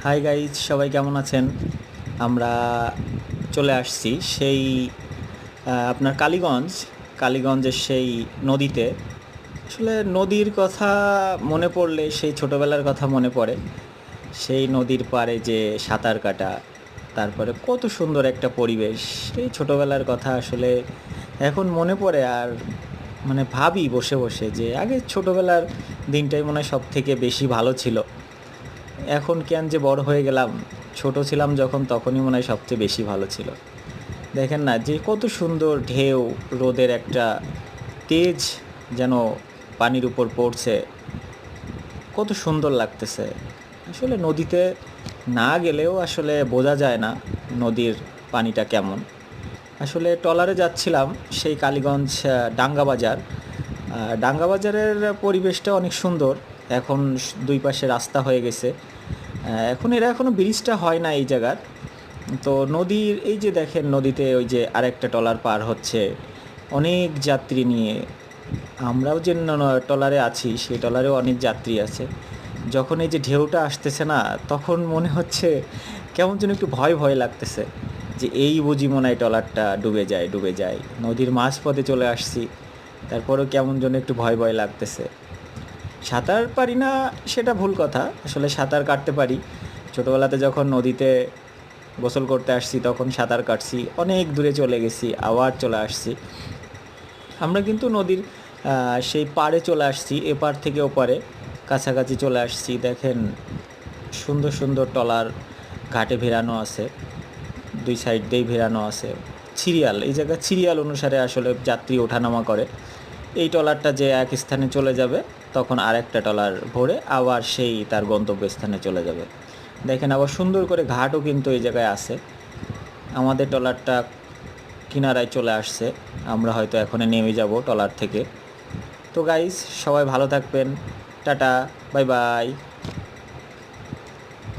Hi guys, সবাই কেমন আছেন? আমরা চলে আসছি সেই আপনার কালীগঞ্জের সেই নদীতে। আসলে নদীর কথা মনে পড়লে সেই ছোটোবেলার কথা মনে পড়ে। সেই নদীর পাড়ে যে সাঁতার কাটা, তারপরে কত সুন্দর একটা পরিবেশ। সেই ছোটোবেলার কথা আসলে এখন মনে পড়ে। আর মানে ভাবি বসে বসে যে আগে ছোটোবেলার দিনটাই মনে হয় সব থেকে বেশি ভালো ছিল। এখন কেন যে বড় হয়ে গেলাম, ছোট ছিলাম যখন তখনই মনে হয় সবচেয়ে বেশি ভালো ছিল। দেখেন না যে কত সুন্দর ঢেউ, রোদের একটা তেজ যেন পানির উপর পড়ছে, কত সুন্দর লাগতেছে। আসলে নদীতে না গেলেও আসলে বোঝা যায় না নদীর পানিটা কেমন। আসলে ট্রলারে যাচ্ছিলাম সেই কালীগঞ্জ ডাঙ্গা বাজার। ডাঙ্গা বাজারের পরিবেশটা অনেক সুন্দর। এখন দুই পাশে রাস্তা হয়ে গেছে। এখন এখনও ব্রিজটা হয় না এই জায়গার। তো নদীর এই যে দেখেন, নদীতে ওই যে আরেকটা ট্রলার পার হচ্ছে অনেক যাত্রী নিয়ে। আমরাও যে ট্রলারে আছি সেই ট্রলারেও অনেক যাত্রী আছে। যখন এই যে ঢেউটা আসতেছে না, তখন মনে হচ্ছে কেমন যেন একটু ভয় ভয় লাগতেছে যে এই বুঝি মনে হয় ট্রলারটা ডুবে যায় ডুবে যায়। নদীর মাঝপথে চলে আসছি, তারপরেও কেমন যেন একটু ভয় ভয় লাগতেছে। সাঁতার পারি না সেটা ভুল কথা, আসলে সাঁতার কাটতে পারি। ছোটোবেলাতে যখন নদীতে গোসল করতে আসছি তখন সাঁতার কাটছি, অনেক দূরে চলে গেছি আবার চলে আসছি। আমরা কিন্তু নদীর সেই পাড়ে চলে আসছি, এপার থেকে ওপারে কাছাকাছি চলে আসছি। দেখেন সুন্দর সুন্দর ট্রলার ঘাটে ভেড়ানো আছে, দুই সাইড দিয়েই ভেড়ানো আছে। সিরিয়াল, এই জায়গায় সিরিয়াল অনুসারে আসলে যাত্রী ওঠানামা করে। এই ট্রলারটা যে এক স্থানে চলে যাবে, তখন আরেকটা ট্রলার ভরে আবার সেই তার গন্তব্যস্থানে চলে যাবে। দেখেন আবার সুন্দর করে ঘাটও কিন্তু এই জায়গায় আছে। আমাদের ট্রলারটা কিনারায় চলে আসছে, আমরা হয়তো এখনই নেমে যাব ট্রলার থেকে। তো গাইস, সবাই ভালো থাকবেন। Tata, bye bye.